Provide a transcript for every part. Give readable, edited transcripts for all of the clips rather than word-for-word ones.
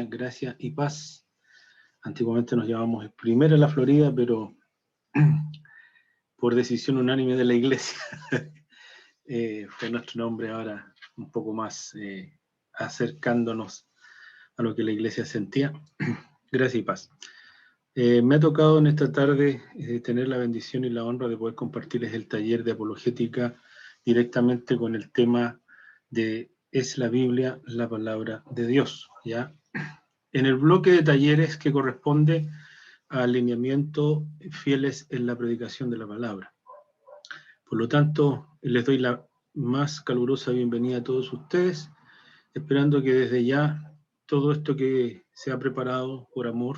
Gracia y Paz. Antiguamente nos llamábamos Primera en la Florida, pero por decisión unánime de la Iglesia fue nuestro nombre ahora un poco más acercándonos a lo que la Iglesia sentía. Gracia y Paz. Me ha tocado en esta tarde tener la bendición y la honra de poder compartirles el taller de apologética directamente con el tema de ¿es la Biblia la palabra de Dios? ¿Ya? En el bloque de talleres que corresponde a alineamiento fieles en la predicación de la palabra. Por lo tanto, les doy la más calurosa bienvenida a todos ustedes, esperando que desde ya todo esto que se ha preparado por amor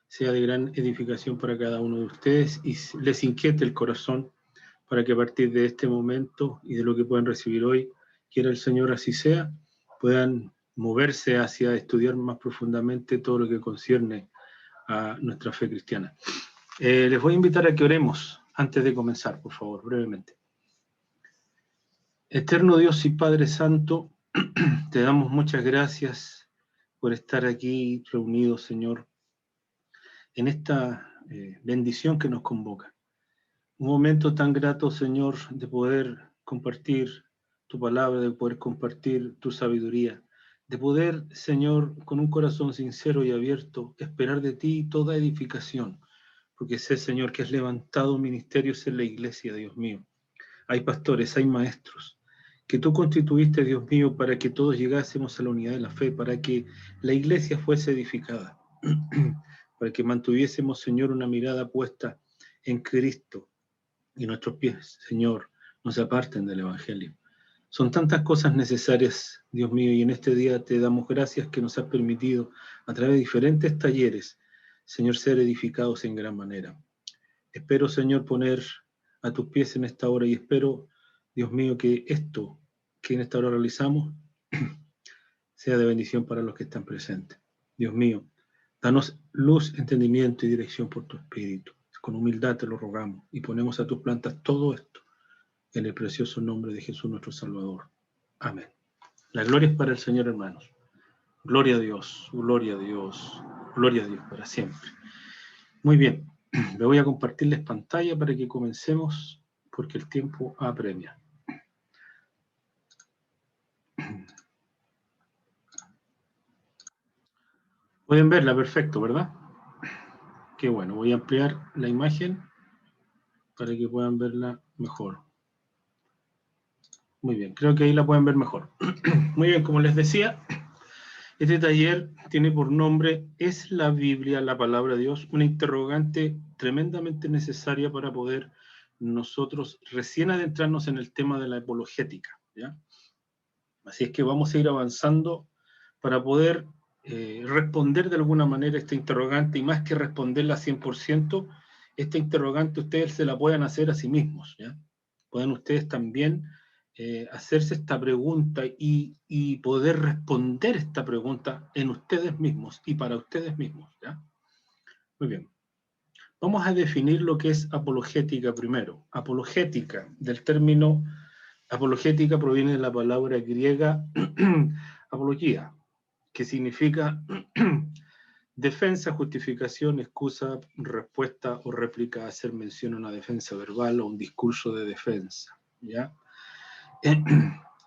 sea de gran edificación para cada uno de ustedes y les inquiete el corazón para que a partir de este momento y de lo que puedan recibir hoy, quiera el Señor así sea, puedan moverse hacia estudiar más profundamente todo lo que concierne a nuestra fe cristiana. Les voy a invitar a que oremos antes de comenzar, por favor, brevemente. Eterno Dios y Padre Santo, te damos muchas gracias por estar aquí reunidos, Señor, en esta bendición que nos convoca. Un momento tan grato, Señor, de poder compartir tu palabra, de poder compartir tu sabiduría, de poder, Señor, con un corazón sincero y abierto, esperar de ti toda edificación, porque sé, Señor, que has levantado ministerios en la iglesia, Dios mío. Hay pastores, hay maestros, que tú constituiste, Dios mío, para que todos llegásemos a la unidad de la fe, para que la iglesia fuese edificada, para que mantuviésemos, Señor, una mirada puesta en Cristo, y nuestros pies, Señor, no se aparten del Evangelio. Son tantas cosas necesarias, Dios mío, y en este día te damos gracias que nos has permitido, a través de diferentes talleres, Señor, ser edificados en gran manera. Espero, Señor, poner a tus pies en esta hora y espero, Dios mío, que esto que en esta hora realizamos sea de bendición para los que están presentes. Dios mío, danos luz, entendimiento y dirección por tu Espíritu. Con humildad te lo rogamos y ponemos a tus plantas todo esto en el precioso nombre de Jesús nuestro Salvador. Amén. La gloria es para el Señor, hermanos. Gloria a Dios, gloria a Dios, gloria a Dios para siempre. Muy bien, me voy a compartirles pantalla para que comencemos porque el tiempo apremia. Pueden verla, perfecto, ¿verdad? Qué bueno, voy a ampliar la imagen para que puedan verla mejor. Muy bien, creo que ahí la pueden ver mejor. Muy bien, como les decía, este taller tiene por nombre ¿es la Biblia la palabra de Dios? Una interrogante tremendamente necesaria para poder nosotros recién adentrarnos en el tema de la apologética, ¿ya? Así es que vamos a ir avanzando para poder responder de alguna manera esta interrogante, y más que responderla 100%, esta interrogante ustedes se la puedan hacer a sí mismos, ¿ya? Pueden ustedes también hacerse esta pregunta y poder responder esta pregunta en ustedes mismos y para ustedes mismos, ¿ya? Muy bien. Vamos a definir lo que es apologética primero. Apologética, del término apologética, proviene de la palabra griega apología, que significa defensa, justificación, excusa, respuesta o réplica, hacer mención a una defensa verbal o un discurso de defensa, ¿ya?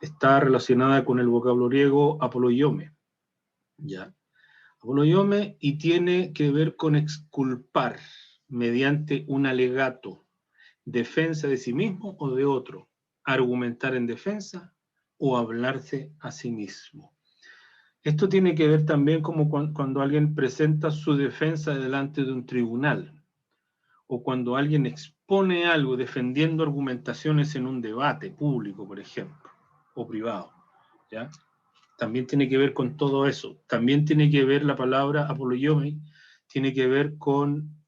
Está relacionada con el vocablo griego apologiome, ¿ya? Apologiome, y tiene que ver con exculpar mediante un alegato, defensa de sí mismo o de otro, argumentar en defensa o hablarse a sí mismo. Esto tiene que ver también como cuando alguien presenta su defensa delante de un tribunal, o cuando alguien expone algo defendiendo argumentaciones en un debate público, por ejemplo, o privado, ¿ya? También tiene que ver con todo eso. También tiene que ver la palabra apologiome, tiene que ver con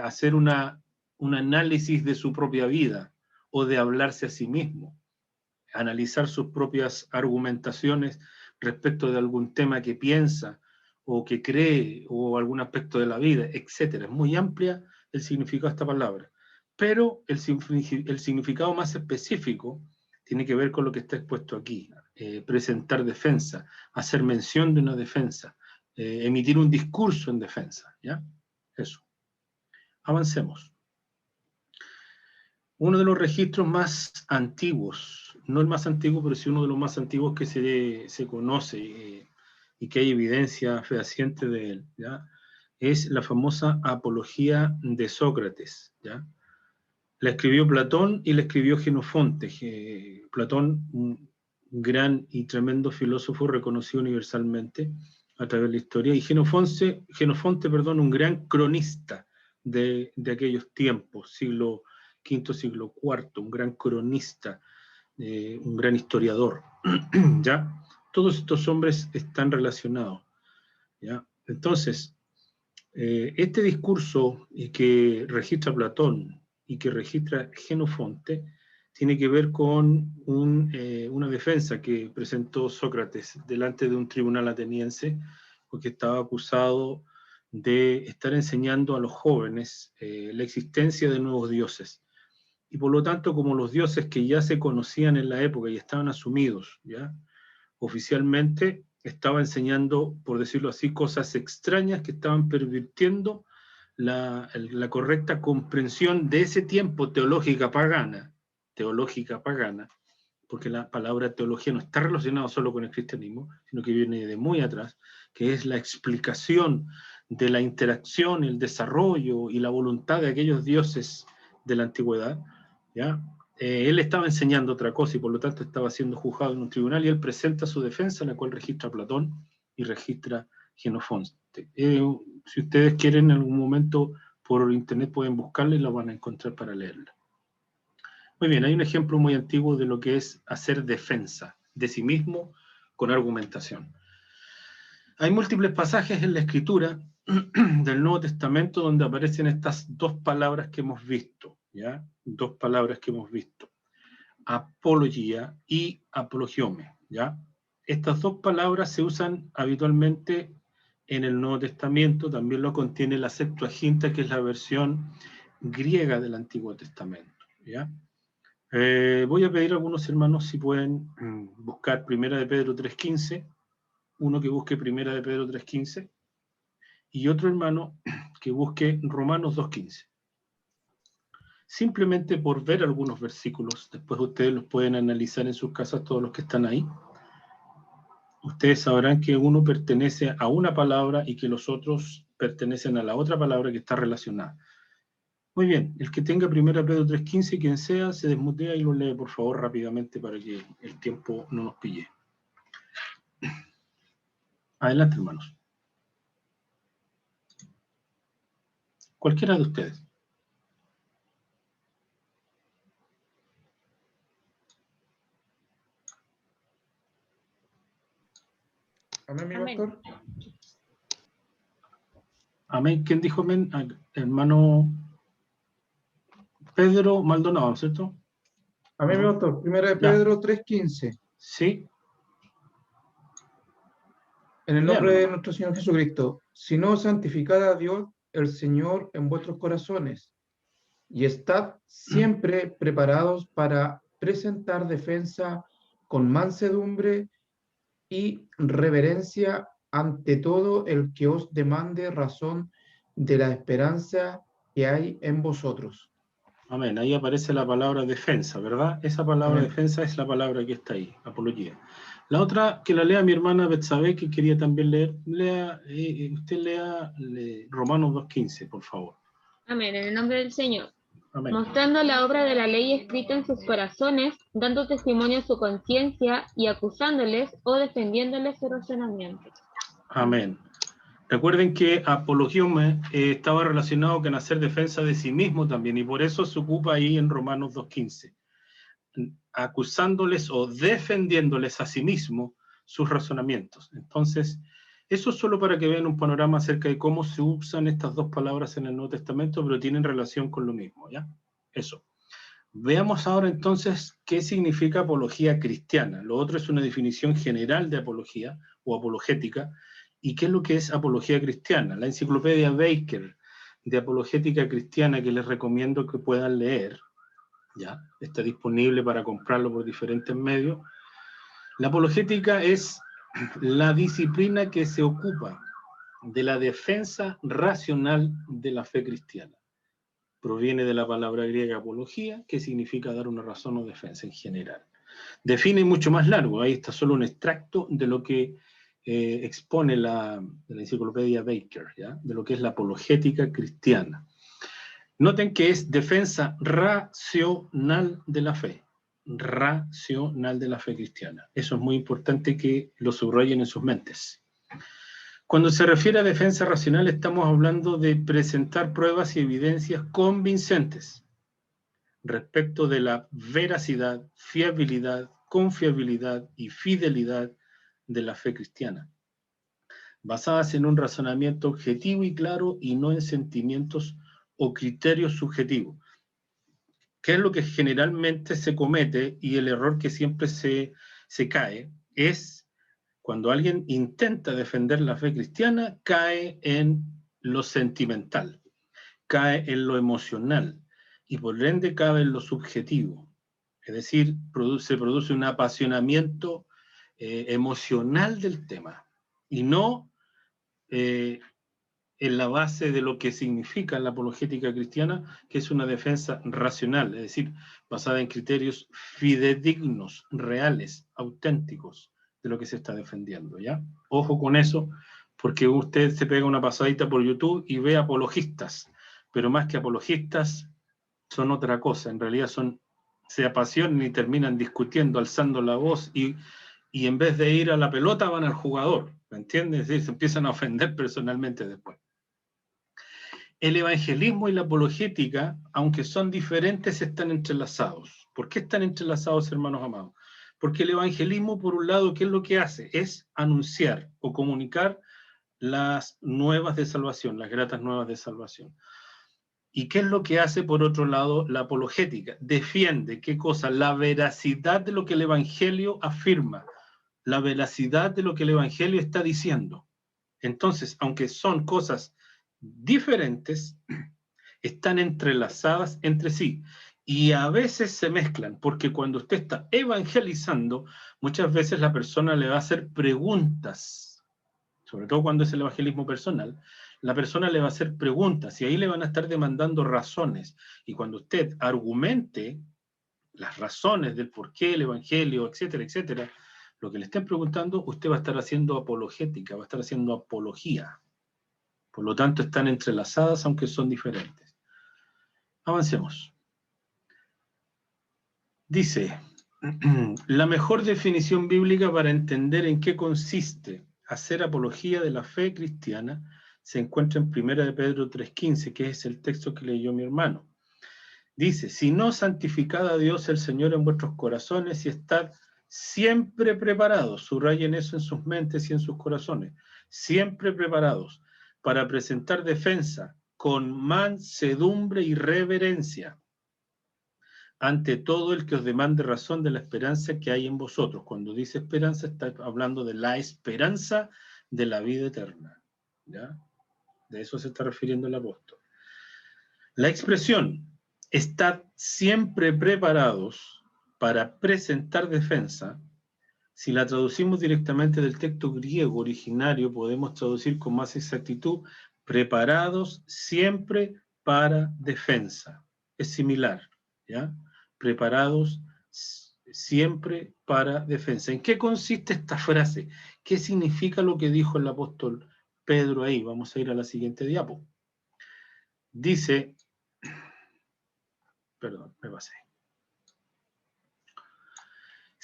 hacer un análisis de su propia vida, o de hablarse a sí mismo, analizar sus propias argumentaciones respecto de algún tema que piensa o que cree, o algún aspecto de la vida, etc. Es muy amplia el significado de esta palabra, pero el significado más específico tiene que ver con lo que está expuesto aquí. Presentar defensa, hacer mención de una defensa, emitir un discurso en defensa, ¿ya? Eso. Avancemos. Uno de los registros más antiguos, no el más antiguo, pero sí uno de los más antiguos que se conoce y que hay evidencia fehaciente de él, ¿ya? Es la famosa Apología de Sócrates, ¿ya? La escribió Platón y la escribió Jenofonte. Platón, un gran y tremendo filósofo reconocido universalmente a través de la historia, y Jenofonte, un gran cronista de aquellos tiempos, siglo V, siglo IV, un gran cronista, un gran historiador, ¿ya? Todos estos hombres están relacionados, ¿ya? Entonces, este discurso que registra Platón y que registra Jenofonte tiene que ver con una defensa que presentó Sócrates delante de un tribunal ateniense, porque estaba acusado de estar enseñando a los jóvenes la existencia de nuevos dioses. Y por lo tanto, como los dioses que ya se conocían en la época y estaban asumidos, ¿ya? Oficialmente estaba enseñando, por decirlo así, cosas extrañas que estaban pervirtiendo la correcta comprensión de ese tiempo teológica pagana, porque la palabra teología no está relacionada solo con el cristianismo, sino que viene de muy atrás, que es la explicación de la interacción, el desarrollo y la voluntad de aquellos dioses de la antigüedad, ¿ya? Él estaba enseñando otra cosa y por lo tanto estaba siendo juzgado en un tribunal, y él presenta su defensa, la cual registra Platón y registra Jenofonte. Si ustedes quieren, en algún momento por internet pueden buscarla y la van a encontrar para leerla. Muy bien, hay un ejemplo muy antiguo de lo que es hacer defensa de sí mismo con argumentación. Hay múltiples pasajes en la Escritura del Nuevo Testamento donde aparecen estas dos palabras que hemos visto, ¿ya? Dos palabras que hemos visto. Apología y apologiome, ¿ya? Estas dos palabras se usan habitualmente en el Nuevo Testamento, también lo contiene la Septuaginta, que es la versión griega del Antiguo Testamento, ¿ya? Voy a pedir a algunos hermanos si pueden buscar Primera de Pedro 3.15, uno que busque Primera de Pedro 3.15, y otro hermano que busque Romanos 2.15. Simplemente por ver algunos versículos, después ustedes los pueden analizar en sus casas, todos los que están ahí. Ustedes sabrán que uno pertenece a una palabra y que los otros pertenecen a la otra palabra que está relacionada. Muy bien, el que tenga Primera Pedro 3.15, quien sea, se desmutea y lo lee por favor rápidamente para que el tiempo no nos pille. Adelante, hermanos. Cualquiera de ustedes. Amén, mi pastor. Amén. ¿Quién dijo amén? Hermano Pedro Maldonado, ¿cierto? Amén, mi pastor. Primera de Pedro 3.15. Sí. En el nombre Bien, de nuestro Señor Jesucristo, sino santificad a Dios el Señor en vuestros corazones, y estad siempre preparados para presentar defensa con mansedumbre y reverencia ante todo el que os demande razón de la esperanza que hay en vosotros. Amén. Ahí aparece la palabra defensa, ¿verdad? Esa palabra Amén. defensa es la palabra que está ahí, apología. La otra, que la lea mi hermana Betsabe, que quería también leer. Usted lea Romanos 2.15, por favor. Amén, en el nombre del Señor. Amén. Mostrando la obra de la ley escrita en sus corazones, dando testimonio a su conciencia y acusándoles o defendiéndoles su razonamiento. Amén. Recuerden que apologiome estaba relacionado con hacer defensa de sí mismo también, y por eso se ocupa ahí en Romanos 2.15, acusándoles o defendiéndoles a sí mismo sus razonamientos. Entonces, eso es solo para que vean un panorama acerca de cómo se usan estas dos palabras en el Nuevo Testamento, pero tienen relación con lo mismo, ¿ya? Eso. Veamos ahora entonces qué significa apología cristiana. Lo otro es una definición general de apología o apologética. ¿Y qué es lo que es apología cristiana? La enciclopedia Baker de apologética cristiana, que les recomiendo que puedan leer, ya está disponible para comprarlo por diferentes medios. La apologética es la disciplina que se ocupa de la defensa racional de la fe cristiana. Proviene de la palabra griega apología, que significa dar una razón o defensa en general. Define mucho más largo, ahí está solo un extracto de lo que expone de la enciclopedia Baker, ¿ya? De lo que es la apologética cristiana. Noten que es defensa racional de la fe. Racional de la fe cristiana. Eso es muy importante que lo subrayen en sus mentes. Cuando se refiere a defensa racional, estamos hablando de presentar pruebas y evidencias convincentes respecto de la veracidad, fiabilidad, confiabilidad y fidelidad de la fe cristiana, basadas en un razonamiento objetivo y claro y no en sentimientos o criterios subjetivos, que es lo que generalmente se comete y el error que siempre se cae, es cuando alguien intenta defender la fe cristiana, cae en lo sentimental, cae en lo emocional y por ende cae en lo subjetivo. Es decir, se produce un apasionamiento emocional del tema y no en la base de lo que significa la apologética cristiana, que es una defensa racional, es decir, basada en criterios fidedignos, reales, auténticos de lo que se está defendiendo, ¿ya? Ojo con eso, porque usted se pega una pasadita por YouTube y ve apologistas, pero más que apologistas son otra cosa, en realidad se apasionan y terminan discutiendo, alzando la voz y en vez de ir a la pelota van al jugador, ¿me entiendes? Es decir, se empiezan a ofender personalmente después. El evangelismo y la apologética, aunque son diferentes, están entrelazados. ¿Por qué están entrelazados, hermanos amados? Porque el evangelismo, por un lado, ¿qué es lo que hace? Es anunciar o comunicar las nuevas de salvación, las gratas nuevas de salvación. ¿Y qué es lo que hace, por otro lado, la apologética? Defiende, ¿qué cosa? La veracidad de lo que el evangelio afirma, la veracidad de lo que el evangelio está diciendo. Entonces, aunque son cosas diferentes, están entrelazadas entre sí y a veces se mezclan, porque cuando usted está evangelizando, muchas veces la persona le va a hacer preguntas, sobre todo cuando es el evangelismo personal, la persona le va a hacer preguntas y ahí le van a estar demandando razones, y cuando usted argumente las razones del por qué el evangelio, etcétera, etcétera, lo que le estén preguntando, usted va a estar haciendo apologética, va a estar haciendo apología. Por lo tanto, están entrelazadas, aunque son diferentes. Avancemos. Dice, la mejor definición bíblica para entender en qué consiste hacer apología de la fe cristiana se encuentra en 1 de Pedro 3:15, que es el texto que leyó mi hermano. Dice, si no santificad a Dios el Señor en vuestros corazones y estad siempre preparados, subrayen eso en sus mentes y en sus corazones, siempre preparados, para presentar defensa con mansedumbre y reverencia ante todo el que os demande razón de la esperanza que hay en vosotros. Cuando dice esperanza, está hablando de la esperanza de la vida eterna, ¿ya? De eso se está refiriendo el apóstol. La expresión, estad siempre preparados para presentar defensa, si la traducimos directamente del texto griego originario, podemos traducir con más exactitud, preparados siempre para defensa. Es similar, ¿ya? Preparados siempre para defensa. ¿En qué consiste esta frase? ¿Qué significa lo que dijo el apóstol Pedro ahí? Vamos a ir a la siguiente diapo. Dice, perdón, me pasé.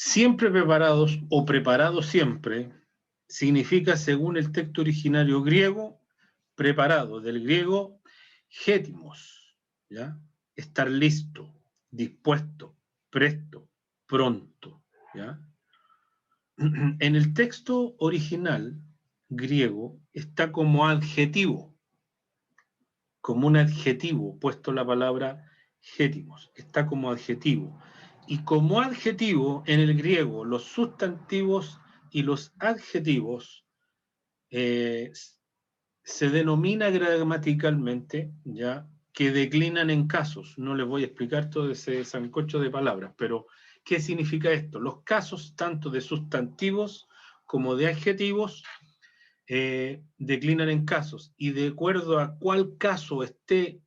Siempre preparados o preparados siempre significa, según el texto originario griego, preparado, del griego gétimos, ¿ya? Estar listo, dispuesto, presto, pronto, ¿ya? En el texto original griego está como adjetivo, como un adjetivo, puesto la palabra gétimos, está como adjetivo. Y como adjetivo, en el griego, los sustantivos y los adjetivos se denomina gramaticalmente, ¿ya?, que declinan en casos. No les voy a explicar todo ese sancocho de palabras, pero ¿qué significa esto? Los casos tanto de sustantivos como de adjetivos declinan en casos, y de acuerdo a cuál caso esté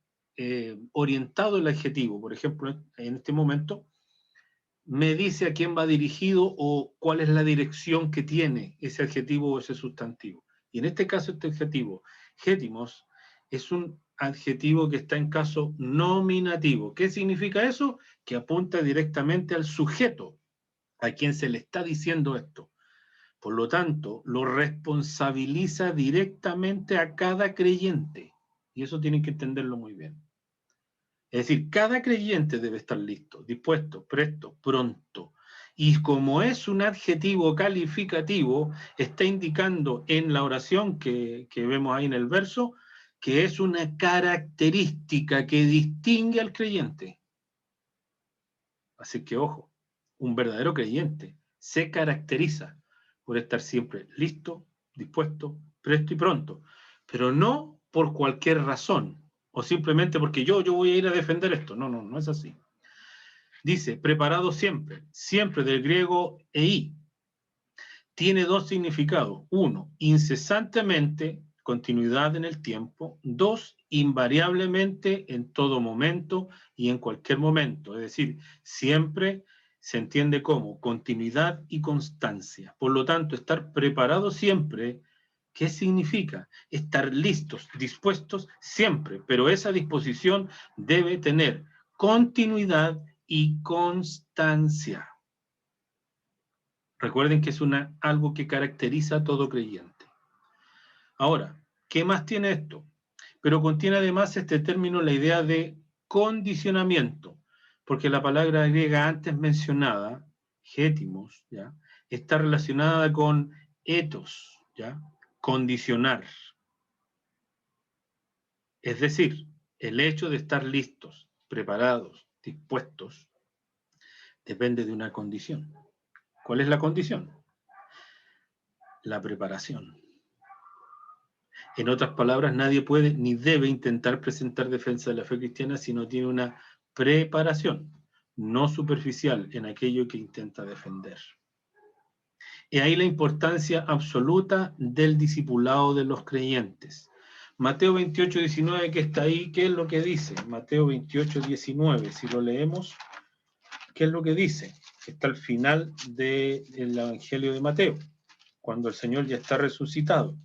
orientado el adjetivo, por ejemplo, en este momento, me dice a quién va dirigido o cuál es la dirección que tiene ese adjetivo o ese sustantivo. Y en este caso, este adjetivo, gétimos, es un adjetivo que está en caso nominativo. ¿Qué significa eso? Que apunta directamente al sujeto, a quien se le está diciendo esto. Por lo tanto, lo responsabiliza directamente a cada creyente. Y eso tienen que entenderlo muy bien. Es decir, cada creyente debe estar listo, dispuesto, presto, pronto. Y como es un adjetivo calificativo, está indicando en la oración que vemos ahí en el verso, que es una característica que distingue al creyente. Así que, ojo, un verdadero creyente se caracteriza por estar siempre listo, dispuesto, presto y pronto, pero no por cualquier razón, o simplemente porque yo voy a ir a defender esto. No, no es así. Dice, preparado siempre, siempre del griego ei. Tiene dos significados. Uno, incesantemente, continuidad en el tiempo. Dos, invariablemente, en todo momento y en cualquier momento. Es decir, siempre se entiende como continuidad y constancia. Por lo tanto, estar preparado siempre, ¿qué significa? Estar listos, dispuestos siempre, pero esa disposición debe tener continuidad y constancia. Recuerden que es algo que caracteriza a todo creyente. Ahora, ¿qué más tiene esto? Pero contiene además este término la idea de condicionamiento, porque la palabra griega antes mencionada, gétimos, ¿ya?, está relacionada con etos, ¿ya?, condicionar. Es decir, el hecho de estar listos, preparados, dispuestos, depende de una condición. ¿Cuál es la condición? La preparación. En otras palabras, nadie puede ni debe intentar presentar defensa de la fe cristiana si no tiene una preparación, no superficial en aquello que intenta defender. Y ahí la importancia absoluta del discipulado de los creyentes. Mateo 28, 19, que está ahí, ¿qué es lo que dice? Mateo 28, 19, si lo leemos, ¿qué es lo que dice? Está al final del Evangelio de Mateo, cuando el Señor ya está resucitado.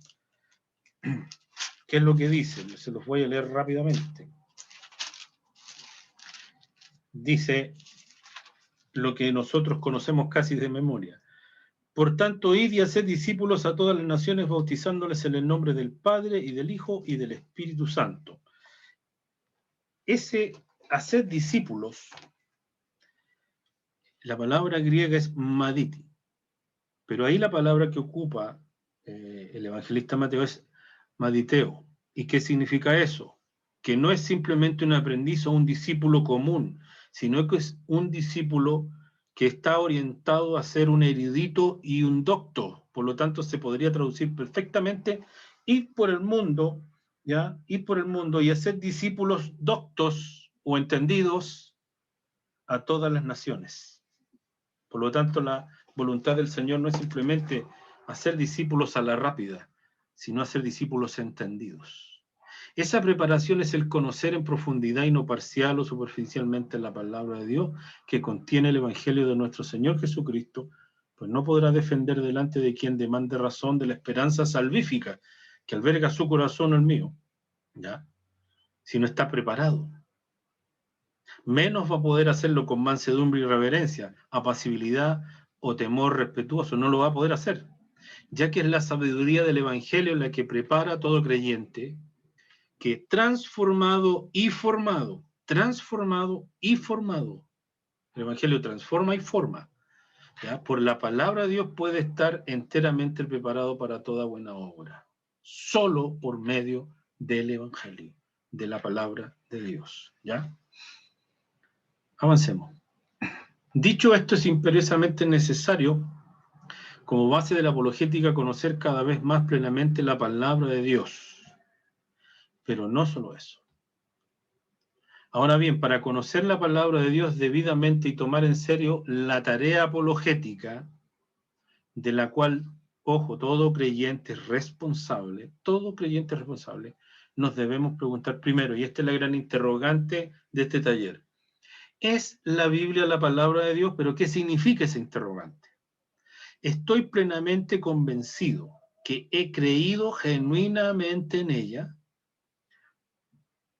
¿Qué es lo que dice? Se los voy a leer rápidamente. Dice lo que nosotros conocemos casi de memoria. Por tanto, id y haced discípulos a todas las naciones, bautizándoles en el nombre del Padre, y del Hijo, y del Espíritu Santo. Ese hacer discípulos, la palabra griega es maditi, pero ahí la palabra que ocupa el evangelista Mateo es maditeo. ¿Y qué significa eso? Que no es simplemente un aprendiz o un discípulo común, sino que es un discípulo que está orientado a ser un erudito y un docto. Por lo tanto, se podría traducir perfectamente ir por el mundo, ¿ya? Ir por el mundo y hacer discípulos doctos o entendidos a todas las naciones. Por lo tanto, la voluntad del Señor no es simplemente hacer discípulos a la rápida, sino hacer discípulos entendidos. Esa preparación es el conocer en profundidad y no parcial o superficialmente la palabra de Dios que contiene el Evangelio de nuestro Señor Jesucristo, pues no podrá defender delante de quien demande razón de la esperanza salvífica que alberga su corazón o el mío, ¿ya?, si no está preparado. Menos va a poder hacerlo con mansedumbre y reverencia, apacibilidad o temor respetuoso, no lo va a poder hacer, ya que es la sabiduría del Evangelio la que prepara a todo creyente que transformado y formado, el Evangelio transforma y forma, ¿ya?, por la palabra de Dios puede estar enteramente preparado para toda buena obra, solo por medio del Evangelio, de la palabra de Dios, ¿ya? Avancemos. Dicho esto, es imperiosamente necesario, como base de la apologética, conocer cada vez más plenamente la palabra de Dios. Pero no solo eso. Ahora bien, para conocer la palabra de Dios debidamente y tomar en serio la tarea apologética, de la cual ojo, todo creyente responsable, nos debemos preguntar primero, y esta es la gran interrogante de este taller. ¿Es la Biblia la palabra de Dios? Pero ¿qué significa ese interrogante? Estoy plenamente convencido que he creído genuinamente en ella.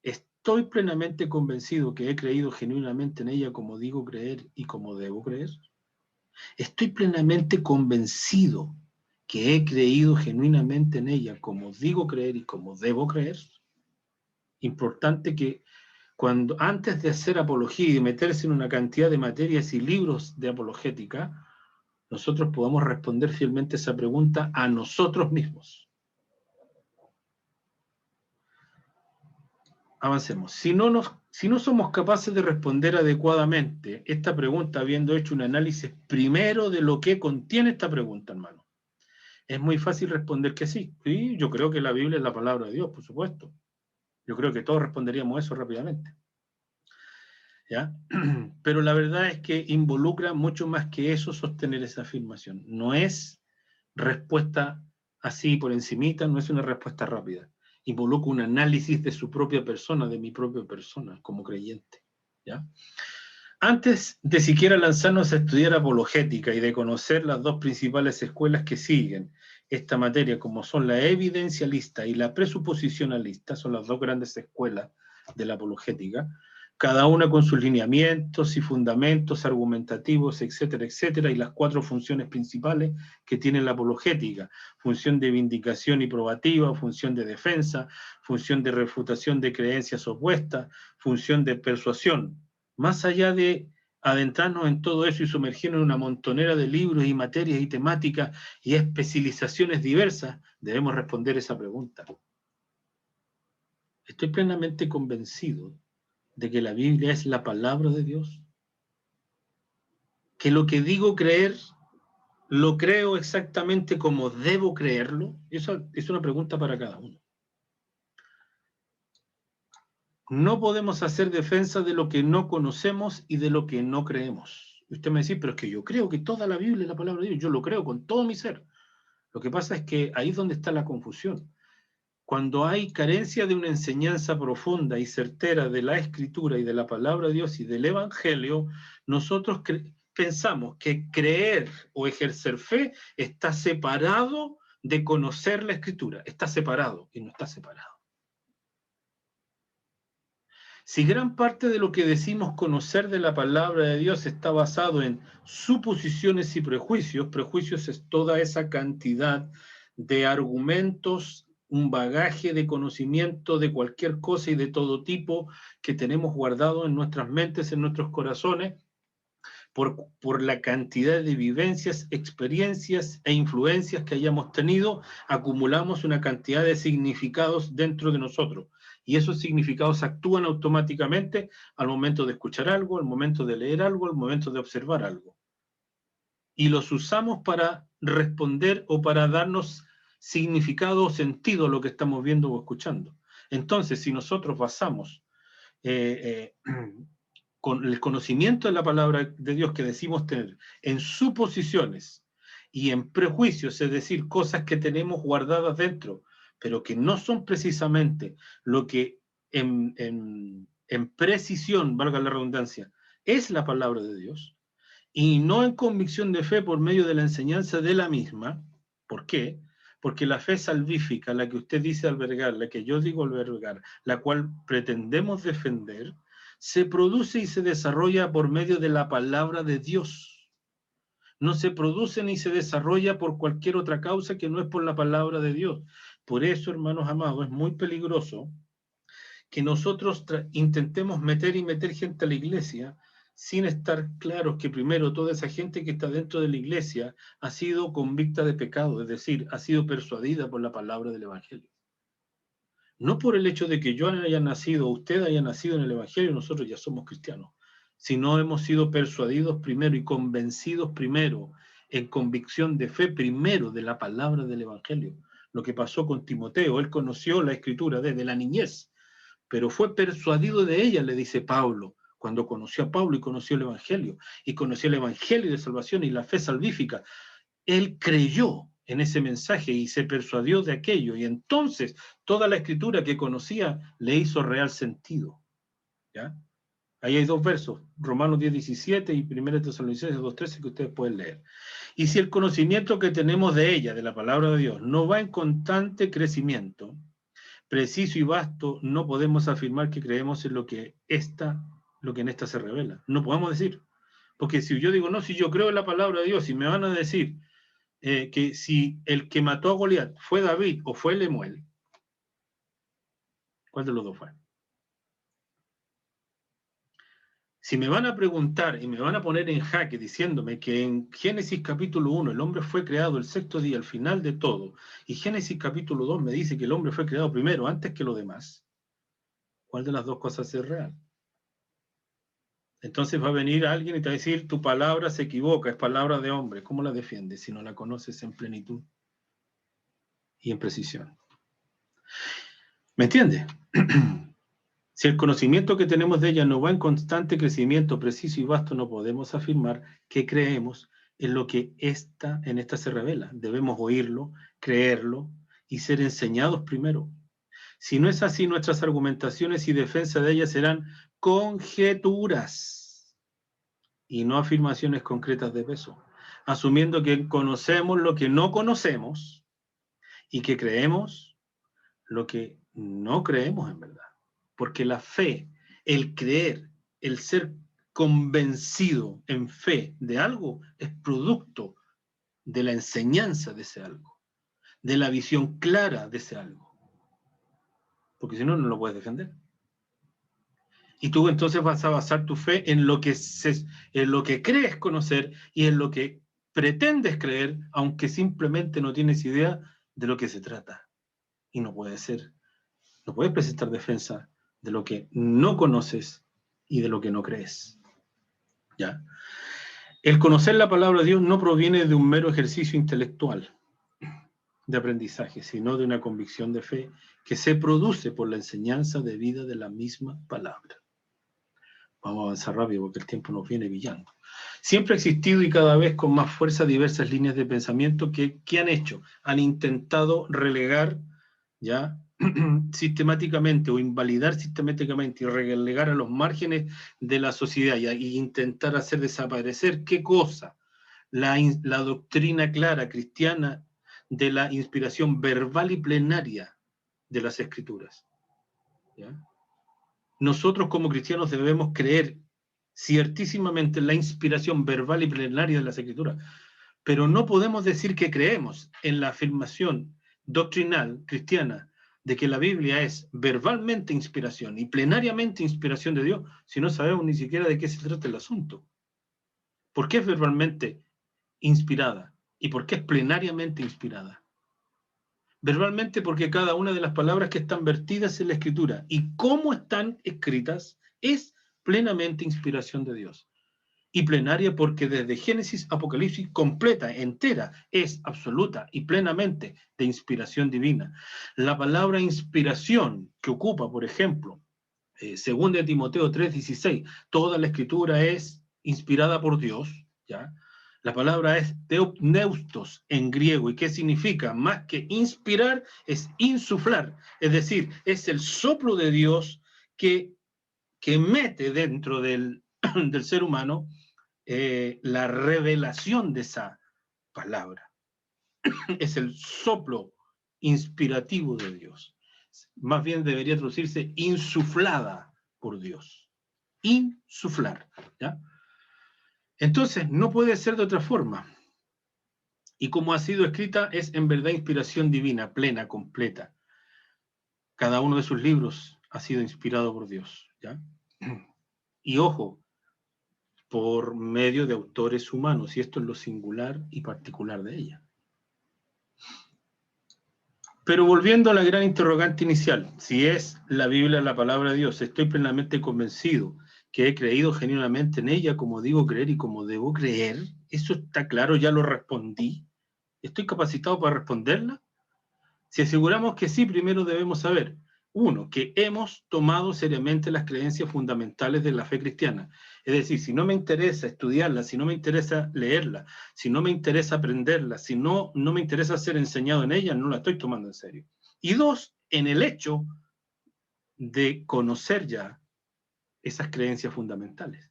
Estoy plenamente convencido que he creído genuinamente en ella como digo creer y como debo creer. Estoy plenamente convencido que he creído genuinamente en ella como digo creer y como debo creer. Importante que antes de hacer apología y de meterse en una cantidad de materias y libros de apologética, nosotros podamos responder fielmente esa pregunta a nosotros mismos. Avancemos. Si no somos capaces de responder adecuadamente esta pregunta, habiendo hecho un análisis primero de lo que contiene esta pregunta, hermano, es muy fácil responder que sí. Sí, yo creo que la Biblia es la palabra de Dios, por supuesto. Yo creo que todos responderíamos eso rápidamente. ¿Ya? Pero la verdad es que involucra mucho más que eso sostener esa afirmación. No es respuesta así por encimita, no es una respuesta rápida. Involucra un análisis de su propia persona, de mi propia persona, como creyente. ¿Ya? Antes de siquiera lanzarnos a estudiar apologética y de conocer las dos principales escuelas que siguen esta materia, como son la evidencialista y la presuposicionalista, son las dos grandes escuelas de la apologética, cada una con sus lineamientos y fundamentos argumentativos, etcétera, etcétera, y las cuatro funciones principales que tiene la apologética: función de vindicación y probativa, función de defensa, función de refutación de creencias opuestas, función de persuasión. Más allá de adentrarnos en todo eso y sumergirnos en una montonera de libros y materias y temáticas y especializaciones diversas, debemos responder esa pregunta. Estoy plenamente convencido de que la Biblia es la palabra de Dios, que lo que digo creer, lo creo exactamente como debo creerlo. Eso es una pregunta para cada uno. No podemos hacer defensa de lo que no conocemos y de lo que no creemos. Y usted me dice, pero es que yo creo que toda la Biblia es la palabra de Dios, yo lo creo con todo mi ser. Lo que pasa es que ahí es donde está la confusión. Cuando hay carencia de una enseñanza profunda y certera de la Escritura y de la palabra de Dios y del Evangelio, nosotros pensamos que creer o ejercer fe está separado de conocer la Escritura. Está separado y no está separado. Si gran parte de lo que decimos conocer de la palabra de Dios está basado en suposiciones y prejuicios, prejuicios es toda esa cantidad de argumentos, un bagaje de conocimiento de cualquier cosa y de todo tipo que tenemos guardado en nuestras mentes, en nuestros corazones, por la cantidad de vivencias, experiencias e influencias que hayamos tenido, acumulamos una cantidad de significados dentro de nosotros. Y esos significados actúan automáticamente al momento de escuchar algo, al momento de leer algo, al momento de observar algo. Y los usamos para responder o para darnos significado o sentido a lo que estamos viendo o escuchando. Entonces, si nosotros basamos con el conocimiento de la palabra de Dios que decimos tener en suposiciones y en prejuicios, es decir, cosas que tenemos guardadas dentro, pero que no son precisamente lo que en precisión, valga la redundancia, es la palabra de Dios, y no en convicción de fe por medio de la enseñanza de la misma. ¿Por qué? Porque la fe salvífica, la que usted dice albergar, la que yo digo albergar, la cual pretendemos defender, se produce y se desarrolla por medio de la palabra de Dios. No se produce ni se desarrolla por cualquier otra causa que no es por la palabra de Dios. Por eso, hermanos amados, es muy peligroso que nosotros intentemos meter gente a la iglesia sin estar claros que primero toda esa gente que está dentro de la iglesia ha sido convicta de pecado, es decir, ha sido persuadida por la palabra del Evangelio. No por el hecho de que yo haya nacido, usted haya nacido en el Evangelio, nosotros ya somos cristianos, sino hemos sido persuadidos primero y convencidos primero, en convicción de fe primero de la palabra del Evangelio. Lo que pasó con Timoteo, él conoció la Escritura desde la niñez, pero fue persuadido de ella, le dice Pablo, cuando conoció a Pablo y conoció el Evangelio de salvación y la fe salvífica. Él creyó en ese mensaje y se persuadió de aquello, y entonces toda la escritura que conocía le hizo real sentido. ¿Ya? Ahí hay dos versos, Romanos 10:17 y 1 Tesalonicenses 2:13, que ustedes pueden leer. Y si el conocimiento que tenemos de ella, de la palabra de Dios, no va en constante crecimiento, preciso y vasto, no podemos afirmar que creemos en lo que en esta se revela. No podemos decir. Porque si yo digo, no, si yo creo en la palabra de Dios, y me van a decir que si el que mató a Goliat fue David o fue Lemuel, ¿cuál de los dos fue? Si me van a preguntar y me van a poner en jaque diciéndome que en Génesis capítulo 1 el hombre fue creado el sexto día al final de todo, y Génesis capítulo 2 me dice que el hombre fue creado primero antes que lo demás, ¿cuál de las dos cosas es real? Entonces va a venir alguien y te va a decir, tu palabra se equivoca, es palabra de hombre. ¿Cómo la defiendes si no la conoces en plenitud y en precisión? ¿Me entiendes? Si el conocimiento que tenemos de ella no va en constante crecimiento preciso y vasto, no podemos afirmar que creemos en lo que en esta se revela. Debemos oírlo, creerlo y ser enseñados primero. Si no es así, nuestras argumentaciones y defensa de ella serán conjeturas y no afirmaciones concretas de peso, asumiendo que conocemos lo que no conocemos y que creemos lo que no creemos en verdad. Porque la fe, el creer, el ser convencido en fe de algo es producto de la enseñanza de ese algo, de la visión clara de ese algo. Porque si no, no lo puedes defender. Y tú entonces vas a basar tu fe en lo que crees conocer y en lo que pretendes creer, aunque simplemente no tienes idea de lo que se trata. Y no puede ser. No puedes presentar defensa de lo que no conoces y de lo que no crees. ¿Ya? El conocer la palabra de Dios no proviene de un mero ejercicio intelectual de aprendizaje, sino de una convicción de fe que se produce por la enseñanza de vida de la misma palabra. Vamos a avanzar rápido porque el tiempo nos viene pillando. Siempre ha existido y cada vez con más fuerza diversas líneas de pensamiento que han hecho, han intentado relegar ya sistemáticamente o invalidar sistemáticamente y relegar a los márgenes de la sociedad y intentar hacer desaparecer ¿qué cosa? La doctrina clara cristiana de la inspiración verbal y plenaria de las Escrituras. ¿Ya? Nosotros como cristianos debemos creer ciertísimamente en la inspiración verbal y plenaria de las Escrituras, pero no podemos decir que creemos en la afirmación doctrinal cristiana de que la Biblia es verbalmente inspiración y plenariamente inspiración de Dios si no sabemos ni siquiera de qué se trata el asunto. ¿Por qué es verbalmente inspirada? ¿Y por qué es plenariamente inspirada? Verbalmente porque cada una de las palabras que están vertidas en la Escritura y cómo están escritas es plenamente inspiración de Dios. Y plenaria porque desde Génesis, Apocalipsis, completa, entera, es absoluta y plenamente de inspiración divina. La palabra inspiración que ocupa, por ejemplo, 2 Timoteo 3:16, toda la Escritura es inspirada por Dios, ¿ya? La palabra es neustos en griego, ¿y qué significa? Más que inspirar, es insuflar, es decir, es el soplo de Dios que mete dentro del ser humano la revelación de esa palabra. Es el soplo inspirativo de Dios. Más bien debería traducirse insuflada por Dios. Insuflar, ¿ya? Entonces, no puede ser de otra forma. Y como ha sido escrita, es en verdad inspiración divina, plena, completa. Cada uno de sus libros ha sido inspirado por Dios, ¿ya? Y ojo, por medio de autores humanos, y esto es lo singular y particular de ella. Pero volviendo a la gran interrogante inicial, si es la Biblia la palabra de Dios, estoy plenamente convencido que he creído genuinamente en ella como digo creer y como debo creer. Eso está claro, ya lo respondí. ¿Estoy capacitado para responderla? Si aseguramos que sí, primero debemos saber Uno, que hemos tomado seriamente las creencias fundamentales de la fe cristiana. Es decir, si no me interesa estudiarla, si no me interesa leerla, si no me interesa aprenderla, si no me interesa ser enseñado en ella, no la estoy tomando en serio. Y dos, en el hecho de conocer ya esas creencias fundamentales.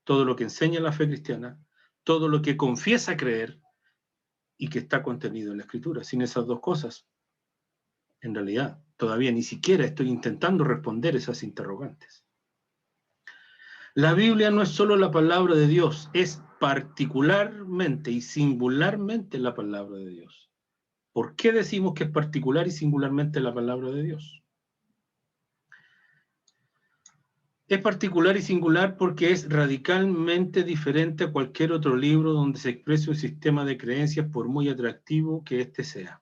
Todo lo que enseña la fe cristiana, todo lo que confiesa creer y que está contenido en la Escritura. Sin esas dos cosas, en realidad, todavía ni siquiera estoy intentando responder esas interrogantes. La Biblia no es solo la palabra de Dios, es particularmente y singularmente la palabra de Dios. ¿Por qué decimos que es particular y singularmente la palabra de Dios? Es particular y singular porque es radicalmente diferente a cualquier otro libro donde se exprese un sistema de creencias, por muy atractivo que éste sea.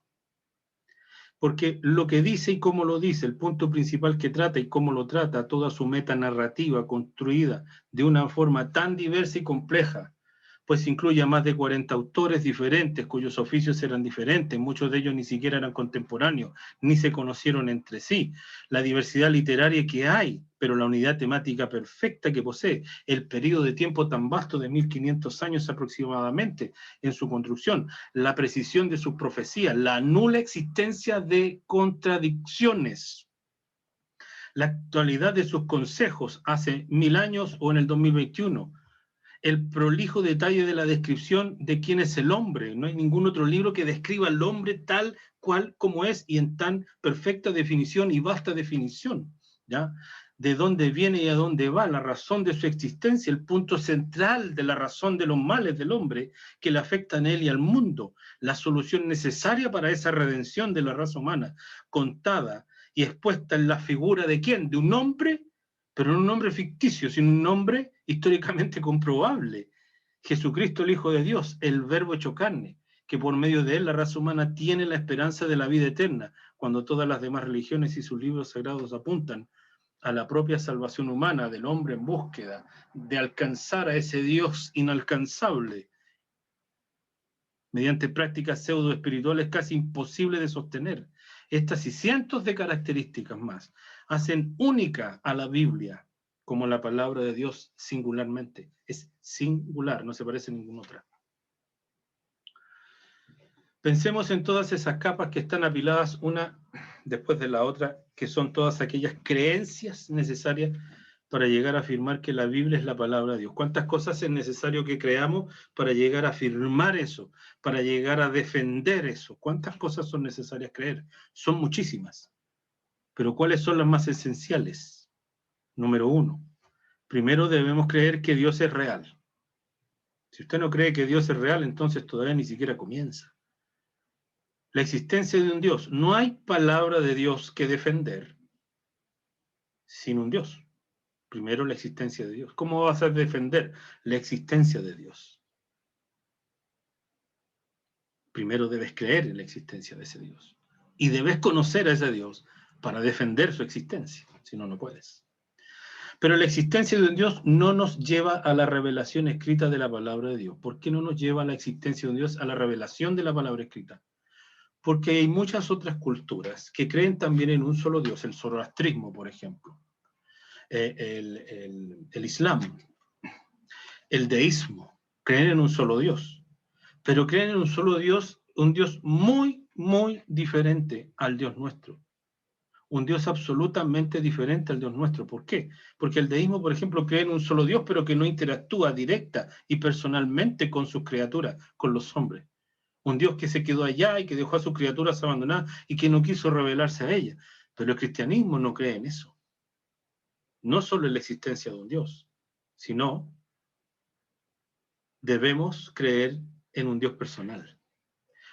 Porque lo que dice y cómo lo dice, el punto principal que trata y cómo lo trata, toda su metanarrativa construida de una forma tan diversa y compleja, pues incluye a más de 40 autores diferentes cuyos oficios eran diferentes, muchos de ellos ni siquiera eran contemporáneos, ni se conocieron entre sí. La diversidad literaria que hay, pero la unidad temática perfecta que posee, el periodo de tiempo tan vasto de 1500 años aproximadamente en su construcción, la precisión de sus profecías, la nula existencia de contradicciones, la actualidad de sus consejos hace 1000 años o en el 2021, el prolijo detalle de la descripción de quién es el hombre. No hay ningún otro libro que describa al hombre tal cual como es y en tan perfecta definición y vasta definición, ¿ya? De dónde viene y a dónde va, la razón de su existencia, el punto central de la razón de los males del hombre que le afectan a él y al mundo, la solución necesaria para esa redención de la raza humana, contada y expuesta en la figura de quién, de un hombre, pero no un nombre ficticio, sino un nombre históricamente comprobable. Jesucristo, el Hijo de Dios, el Verbo hecho carne, que por medio de él la raza humana tiene la esperanza de la vida eterna, cuando todas las demás religiones y sus libros sagrados apuntan a la propia salvación humana del hombre en búsqueda de alcanzar a ese Dios inalcanzable, mediante prácticas pseudo-espirituales casi imposibles de sostener. Estas y cientos de características más hacen única a la Biblia como la palabra de Dios singularmente. Es singular, no se parece a ninguna otra. Pensemos en todas esas capas que están apiladas una después de la otra, que son todas aquellas creencias necesarias para llegar a afirmar que la Biblia es la palabra de Dios. ¿Cuántas cosas es necesario que creamos para llegar a afirmar eso, para llegar a defender eso? ¿Cuántas cosas son necesarias creer? Son muchísimas. Pero ¿cuáles son las más esenciales? Número uno, primero debemos creer que Dios es real. Si usted no cree que Dios es real, entonces todavía ni siquiera comienza. La existencia de un Dios. No hay palabra de Dios que defender sin un Dios. Primero, la existencia de Dios. ¿Cómo vas a defender la existencia de Dios? Primero debes creer en la existencia de ese Dios. Y debes conocer a ese Dios para defender su existencia. Si no, no puedes. Pero la existencia de un Dios no nos lleva a la revelación escrita de la palabra de Dios. ¿Por qué no nos lleva a la existencia de un Dios a la revelación de la palabra escrita? Porque hay muchas otras culturas que creen también en un solo Dios, el zoroastrismo, por ejemplo, el Islam, el deísmo, creen en un solo Dios, pero creen en un solo Dios, un Dios muy, muy diferente al Dios nuestro. Un Dios absolutamente diferente al Dios nuestro. ¿Por qué? Porque el deísmo, por ejemplo, cree en un solo Dios, pero que no interactúa directa y personalmente con sus criaturas, con los hombres. Un Dios que se quedó allá y que dejó a sus criaturas abandonadas y que no quiso revelarse a ellas. Pero el cristianismo no cree en eso. No solo en la existencia de un Dios, sino debemos creer en un Dios personal.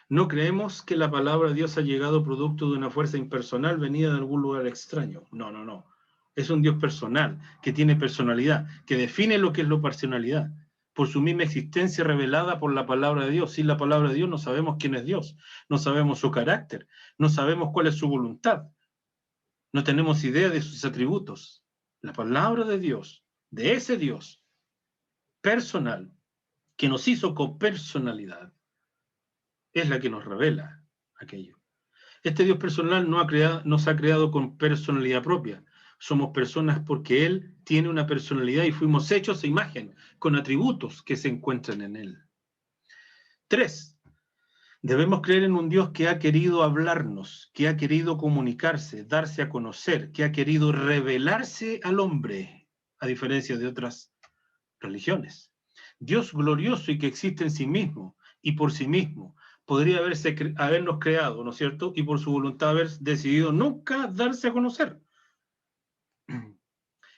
No creemos que la palabra de Dios ha llegado producto de una fuerza impersonal venida de algún lugar extraño. No, no, no. Es un Dios personal, que tiene personalidad, que define lo que es la personalidad, por su misma existencia revelada por la palabra de Dios. Sin la palabra de Dios no sabemos quién es Dios, no sabemos su carácter, no sabemos cuál es su voluntad, no tenemos idea de sus atributos. La palabra de Dios, de ese Dios personal, que nos hizo con personalidad, es la que nos revela aquello. Este Dios personal nos ha creado con personalidad propia. Somos personas porque Él tiene una personalidad y fuimos hechos a imagen, con atributos que se encuentran en Él. 3. Debemos creer en un Dios que ha querido hablarnos, que ha querido comunicarse, darse a conocer, que ha querido revelarse al hombre, a diferencia de otras religiones. Dios glorioso y que existe en sí mismo y por sí mismo, podría habernos creado, ¿no es cierto? Y por su voluntad haber decidido nunca darse a conocer.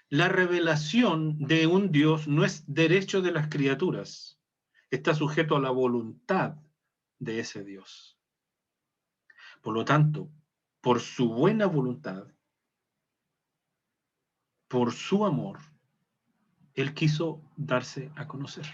La revelación de un Dios no es derecho de las criaturas, está sujeto a la voluntad de ese Dios. Por lo tanto, por su buena voluntad, por su amor, Él quiso darse a conocer.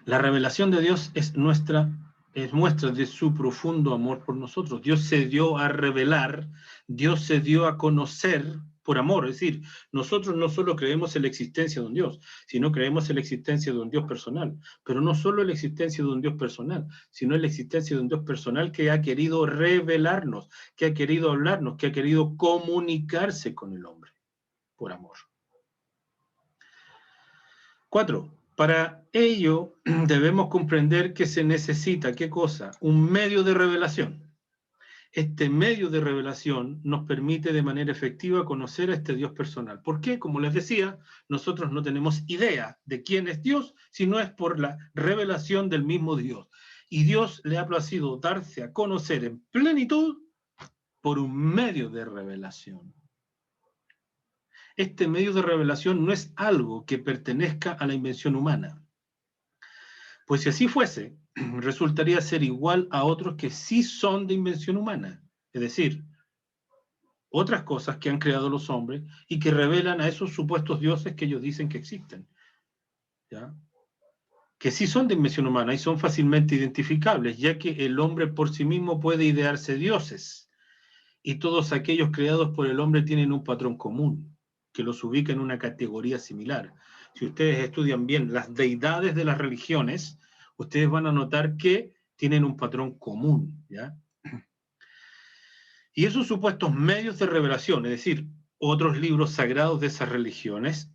La revelación de Dios es muestra de su profundo amor por nosotros. Dios se dio a revelar, Dios se dio a conocer por amor. Es decir, nosotros no solo creemos en la existencia de un Dios, sino creemos en la existencia de un Dios personal. Pero no solo en la existencia de un Dios personal, sino en la existencia de un Dios personal que ha querido revelarnos, que ha querido hablarnos, que ha querido comunicarse con el hombre por amor. 4. Para ello debemos comprender que se necesita, ¿qué cosa? Un medio de revelación. Este medio de revelación nos permite de manera efectiva conocer a este Dios personal. ¿Por qué? Como les decía, nosotros no tenemos idea de quién es Dios, sino es por la revelación del mismo Dios. Y Dios le ha placido darse a conocer en plenitud por un medio de revelación. Este medio de revelación no es algo que pertenezca a la invención humana. Pues si así fuese, resultaría ser igual a otros que sí son de invención humana, es decir, otras cosas que han creado los hombres y que revelan a esos supuestos dioses que ellos dicen que existen, ¿ya? Que sí son de invención humana y son fácilmente identificables, ya que el hombre por sí mismo puede idearse dioses, y todos aquellos creados por el hombre tienen un patrón común, que los ubica en una categoría similar. Si ustedes estudian bien las deidades de las religiones, ustedes van a notar que tienen un patrón común, ¿ya? Y esos supuestos medios de revelación, es decir, otros libros sagrados de esas religiones,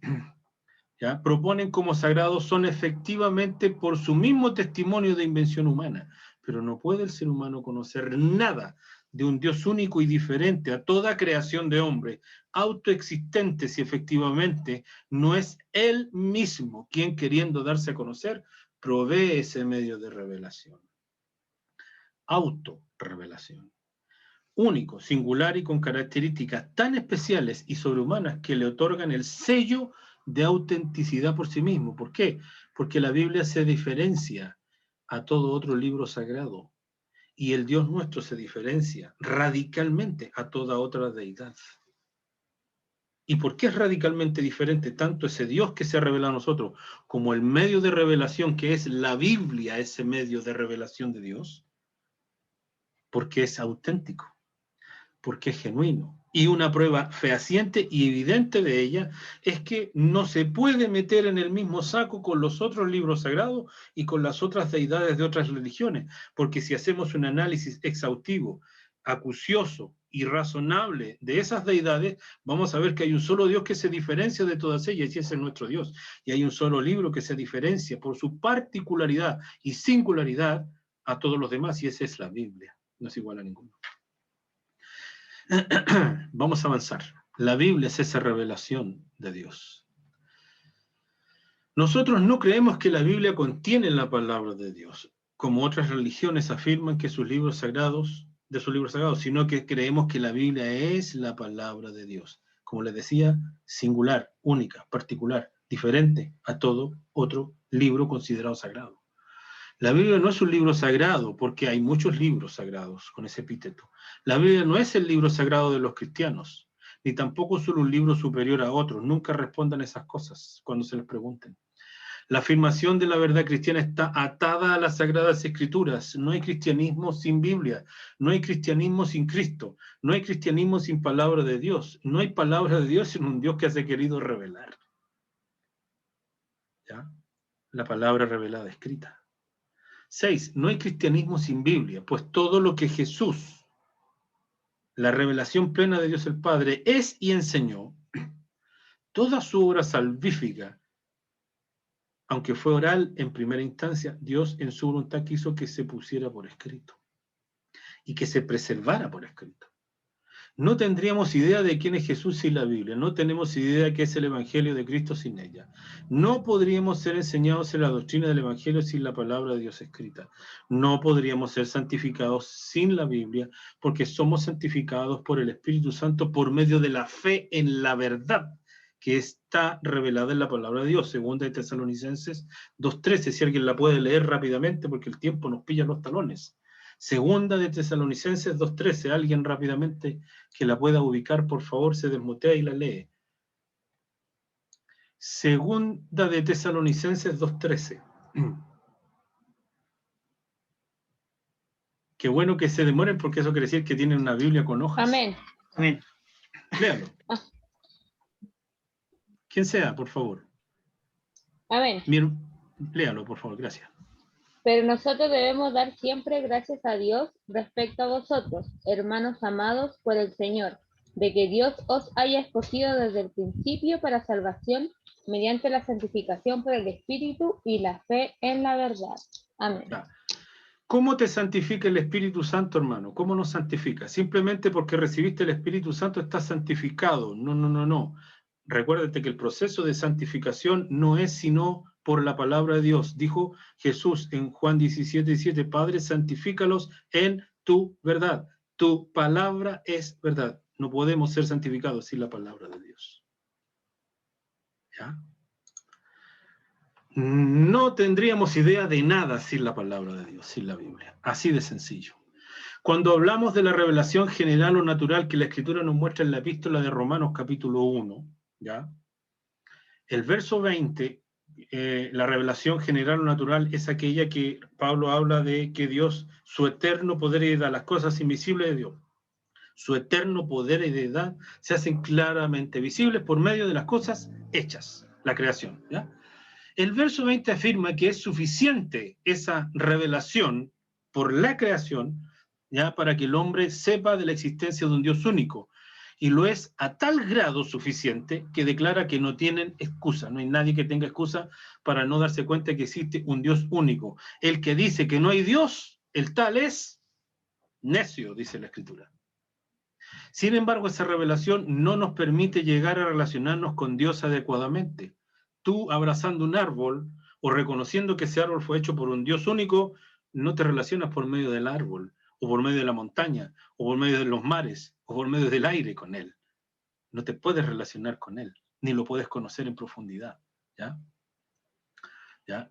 ¿ya? Proponen como sagrados son efectivamente por su mismo testimonio de invención humana, pero no puede el ser humano conocer nada de un Dios único y diferente a toda creación de hombre, autoexistente si efectivamente no es Él mismo quien, queriendo darse a conocer, provee ese medio de revelación. Autorrevelación. Único, singular y con características tan especiales y sobrehumanas que le otorgan el sello de autenticidad por sí mismo. ¿Por qué? Porque la Biblia se diferencia a todo otro libro sagrado y el Dios nuestro se diferencia radicalmente a toda otra deidad. ¿Y por qué es radicalmente diferente tanto ese Dios que se revela a nosotros como el medio de revelación que es la Biblia, ese medio de revelación de Dios? Porque es auténtico, porque es genuino. Y una prueba fehaciente y evidente de ella es que no se puede meter en el mismo saco con los otros libros sagrados y con las otras deidades de otras religiones, porque si hacemos un análisis exhaustivo, acucioso y razonable de esas deidades, vamos a ver que hay un solo Dios que se diferencia de todas ellas, y ese es nuestro Dios. Y hay un solo libro que se diferencia por su particularidad y singularidad a todos los demás, y esa es la Biblia. No es igual a ninguno. Vamos a avanzar. La Biblia es esa revelación de Dios. Nosotros no creemos que la Biblia contiene la palabra de Dios, como otras religiones afirman que sus libros sagrados, sino que creemos que la Biblia es la palabra de Dios. Como les decía, singular, única, particular, diferente a todo otro libro considerado sagrado. La Biblia no es un libro sagrado, porque hay muchos libros sagrados con ese epíteto. La Biblia no es el libro sagrado de los cristianos, ni tampoco solo un libro superior a otro. Nunca respondan esas cosas cuando se les pregunten. La afirmación de la verdad cristiana está atada a las Sagradas Escrituras. No hay cristianismo sin Biblia, no hay cristianismo sin Cristo, no hay cristianismo sin palabra de Dios, no hay palabra de Dios sin un Dios que se ha querido revelar. ¿Ya? La palabra revelada escrita. 6. No hay cristianismo sin Biblia, pues todo lo que Jesús la revelación plena de Dios el Padre, es y enseñó toda su obra salvífica, aunque fue oral en primera instancia, Dios en su voluntad quiso que se pusiera por escrito y que se preservara por escrito. No tendríamos idea de quién es Jesús sin la Biblia, no tenemos idea de qué es el Evangelio de Cristo sin ella. No podríamos ser enseñados en la doctrina del Evangelio sin la palabra de Dios escrita. No podríamos ser santificados sin la Biblia, porque somos santificados por el Espíritu Santo por medio de la fe en la verdad que está revelada en la palabra de Dios, segunda de Tesalonicenses 2:13, si alguien la puede leer rápidamente porque el tiempo nos pilla los talones. Segunda de Tesalonicenses 2:13, alguien rápidamente que la pueda ubicar, por favor, se desmutea y la lee. Segunda de Tesalonicenses 2:13. Qué bueno que se demoren porque eso quiere decir que tienen una Biblia con hojas. Amén. Amén. Léalo. Quien sea, por favor. Amén. Léalo, por favor, gracias. Pero nosotros debemos dar siempre gracias a Dios respecto a vosotros, hermanos amados por el Señor, de que Dios os haya escogido desde el principio para salvación mediante la santificación por el Espíritu y la fe en la verdad. Amén. ¿Cómo te santifica el Espíritu Santo, hermano? ¿Cómo nos santifica? Simplemente porque recibiste el Espíritu Santo estás santificado. No. Recuérdate que el proceso de santificación no es sino por la palabra de Dios. Dijo Jesús en Juan 17:7, Padre, santifícalos en tu verdad. Tu palabra es verdad. No podemos ser santificados sin la palabra de Dios. ¿Ya? No tendríamos idea de nada sin la palabra de Dios, sin la Biblia. Así de sencillo. Cuando hablamos de la revelación general o natural que la Escritura nos muestra en la epístola de Romanos capítulo 1, ¿ya? El verso 20, la revelación general o natural es aquella que Pablo habla de que Dios, su eterno poder y deidad, las cosas invisibles de Dios, su eterno poder y deidad se hacen claramente visibles por medio de las cosas hechas, la creación, ¿ya? El verso 20 afirma que es suficiente esa revelación por la creación, ¿ya? Para que el hombre sepa de la existencia de un Dios único. Y lo es a tal grado suficiente que declara que no tienen excusa. No hay nadie que tenga excusa para no darse cuenta de que existe un Dios único. El que dice que no hay Dios, el tal es necio, dice la Escritura. Sin embargo, esa revelación no nos permite llegar a relacionarnos con Dios adecuadamente. Tú, abrazando un árbol o reconociendo que ese árbol fue hecho por un Dios único, no te relacionas por medio del árbol, o por medio de la montaña, o por medio de los mares, o por medio del aire con él. No te puedes relacionar con él, ni lo puedes conocer en profundidad. ¿Ya? ¿Ya?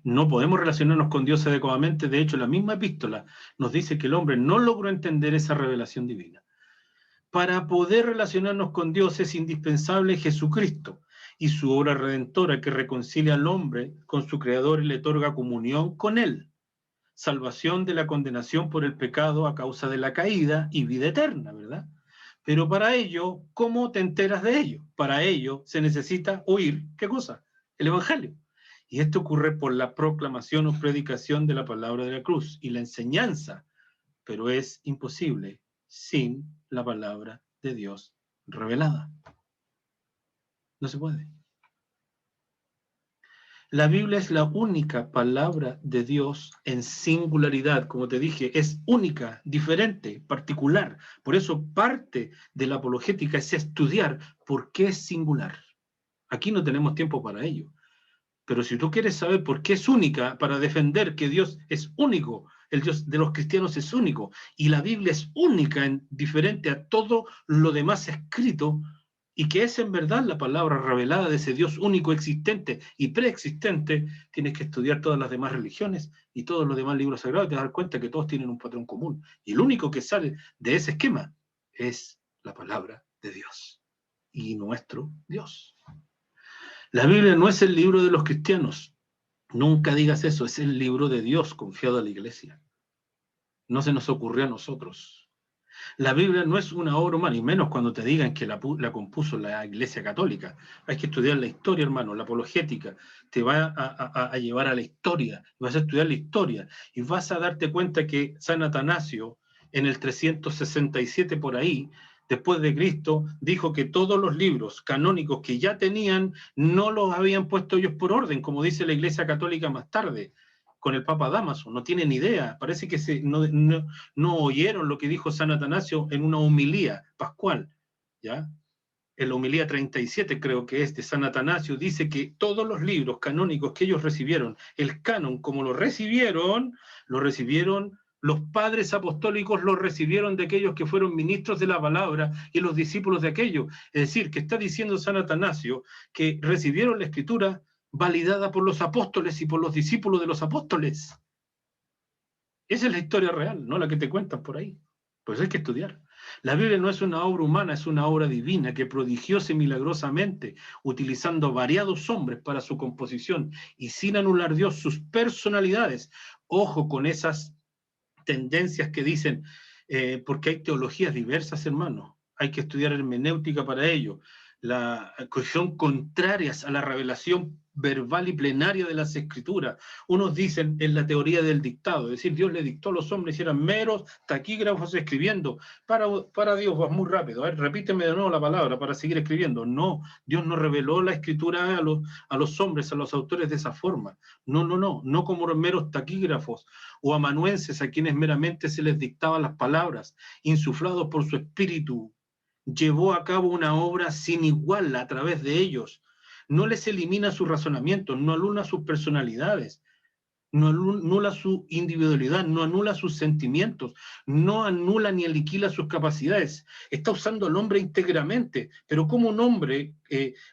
No podemos relacionarnos con Dios adecuadamente. De hecho, la misma epístola nos dice que el hombre no logró entender esa revelación divina. Para poder relacionarnos con Dios es indispensable Jesucristo y su obra redentora que reconcilia al hombre con su Creador y le otorga comunión con él, salvación de la condenación por el pecado a causa de la caída y vida eterna, ¿verdad? Pero para ello, ¿cómo te enteras de ello? Para ello se necesita oír, ¿qué cosa? El Evangelio. Y esto ocurre por la proclamación o predicación de la palabra de la cruz y la enseñanza, pero es imposible sin la palabra de Dios revelada. No se puede. La Biblia es la única palabra de Dios en singularidad, como te dije, es única, diferente, particular. Por eso parte de la apologética es estudiar por qué es singular. Aquí no tenemos tiempo para ello. Pero si tú quieres saber por qué es única, para defender que Dios es único, el Dios de los cristianos es único, y la Biblia es única, diferente a todo lo demás escrito, y que es en verdad la palabra revelada de ese Dios único, existente y preexistente, tienes que estudiar todas las demás religiones y todos los demás libros sagrados y te das cuenta que todos tienen un patrón común. Y el único que sale de ese esquema es la palabra de Dios y nuestro Dios. La Biblia no es el libro de los cristianos. Nunca digas eso, es el libro de Dios confiado a la iglesia. No se nos ocurrió a nosotros. La Biblia no es una obra humana, y menos cuando te digan que la compuso la Iglesia Católica. Hay que estudiar la historia, hermano, la apologética. Te va a llevar a la historia, vas a estudiar la historia, y vas a darte cuenta que San Atanasio en el 367 por ahí, después de Cristo, dijo que todos los libros canónicos que ya tenían no los habían puesto ellos por orden, como dice la Iglesia Católica más tarde, con el Papa Dámaso. No tienen idea, parece que no oyeron lo que dijo San Atanasio en una homilía pascual, ¿ya? En la homilía 37, creo que es, de San Atanasio, dice que todos los libros canónicos que ellos recibieron, el canon como lo recibieron los padres apostólicos, lo recibieron de aquellos que fueron ministros de la palabra y los discípulos de aquellos. Es decir, que está diciendo San Atanasio que recibieron la escritura validada por los apóstoles y por los discípulos de los apóstoles. Esa es la historia real, no la que te cuentan por ahí. Pues hay que estudiar. La Biblia no es una obra humana, es una obra divina que prodigiosa y milagrosamente, utilizando variados hombres para su composición y sin anular Dios sus personalidades. Ojo con esas tendencias que dicen, porque hay teologías diversas, hermanos. Hay que estudiar hermenéutica para ello. Que son contrarias a la revelación verbal y plenaria de las Escrituras. Unos dicen en la teoría del dictado, es decir, Dios le dictó a los hombres y eran meros taquígrafos escribiendo. Para Dios, vas muy rápido. A ver, repíteme de nuevo la palabra para seguir escribiendo. No, Dios no reveló la Escritura a los hombres, a los autores de esa forma. No como meros taquígrafos o amanuenses a quienes meramente se les dictaban las palabras, insuflados por su espíritu. Llevó a cabo una obra sin igual a través de ellos. No les elimina su razonamiento, no anula sus personalidades, no anula su individualidad, no anula sus sentimientos, no anula ni aniquila sus capacidades. Está usando al hombre íntegramente, pero como un hombre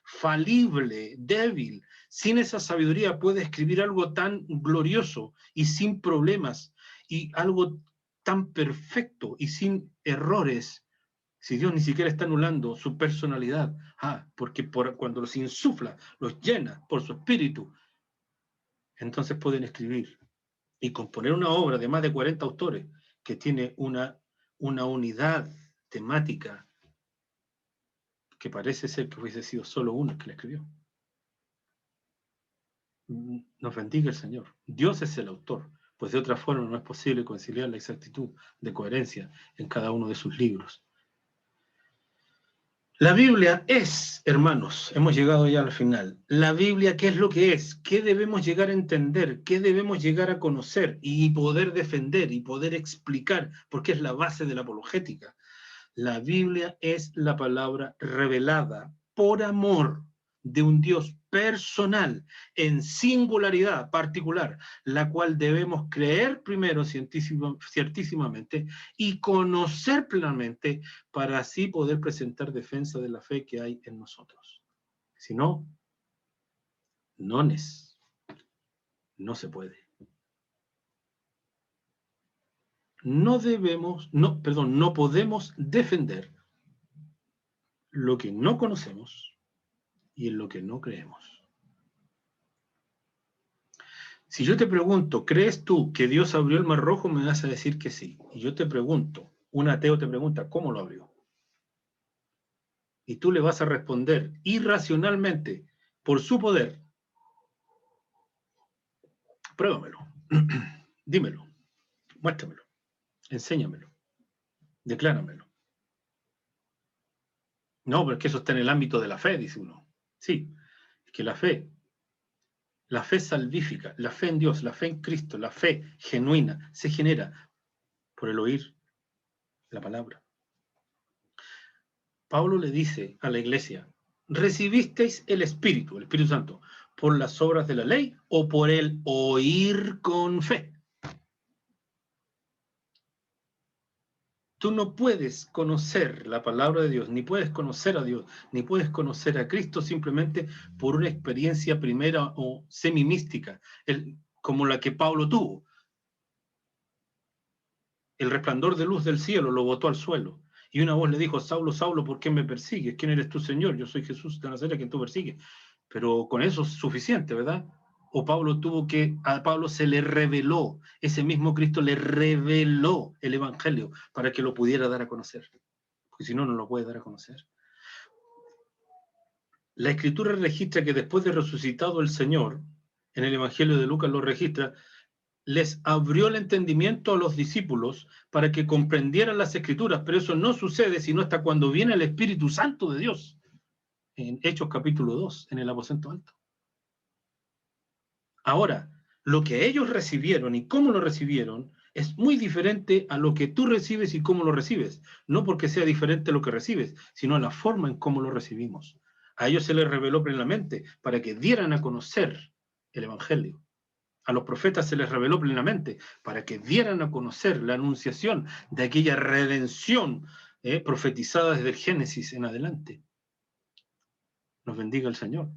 falible, débil, sin esa sabiduría puede escribir algo tan glorioso y sin problemas, y algo tan perfecto y sin errores, si Dios ni siquiera está anulando su personalidad? Porque cuando los insufla, los llena por su espíritu, entonces pueden escribir y componer una obra de más de 40 autores que tiene una unidad temática que parece ser que hubiese sido solo uno el que la escribió. Nos bendiga el Señor. Dios es el autor, pues de otra forma no es posible conciliar la exactitud de coherencia en cada uno de sus libros. La Biblia es, hermanos, hemos llegado ya al final. La Biblia, ¿qué es lo que es? ¿Qué debemos llegar a entender? ¿Qué debemos llegar a conocer y poder defender y poder explicar? Porque es la base de la apologética. La Biblia es la palabra revelada por amor de un Dios personal, en singularidad particular, la cual debemos creer primero ciertísimamente y conocer plenamente para así poder presentar defensa de la fe que hay en nosotros. Si no, no se puede. No podemos defender lo que no conocemos y en lo que no creemos. Si yo te pregunto, ¿crees tú que Dios abrió el Mar Rojo? Me vas a decir que sí. Y yo te pregunto, un ateo te pregunta, ¿cómo lo abrió? Y tú le vas a responder irracionalmente, por su poder. Pruébamelo, dímelo, muéstramelo, enséñamelo, decláramelo. No, pero es que eso está en el ámbito de la fe, dice uno. Sí, es que la fe salvífica, la fe en Dios, la fe en Cristo, la fe genuina, se genera por el oír la palabra. Pablo le dice a la iglesia, ¿recibisteis el Espíritu Santo, por las obras de la ley o por el oír con fe? Tú no puedes conocer la palabra de Dios, ni puedes conocer a Dios, ni puedes conocer a Cristo simplemente por una experiencia primera o semimística, como la que Pablo tuvo. El resplandor de luz del cielo lo botó al suelo. Y una voz le dijo, Saulo, Saulo, ¿por qué me persigues? ¿Quién eres tú, Señor? Yo soy Jesús de Nazaret, quien tú persigues. Pero con eso es suficiente, ¿verdad? O a Pablo se le reveló, ese mismo Cristo le reveló el Evangelio para que lo pudiera dar a conocer. Porque si no, no lo puede dar a conocer. La Escritura registra que después de resucitado el Señor, en el Evangelio de Lucas lo registra, les abrió el entendimiento a los discípulos para que comprendieran las Escrituras, pero eso no sucede sino hasta cuando viene el Espíritu Santo de Dios, en Hechos capítulo 2, en el aposento alto. Ahora, lo que ellos recibieron y cómo lo recibieron es muy diferente a lo que tú recibes y cómo lo recibes. No porque sea diferente lo que recibes, sino la forma en cómo lo recibimos. A ellos se les reveló plenamente para que dieran a conocer el Evangelio. A los profetas se les reveló plenamente para que dieran a conocer la anunciación de aquella redención profetizada desde el Génesis en adelante. Nos bendiga el Señor.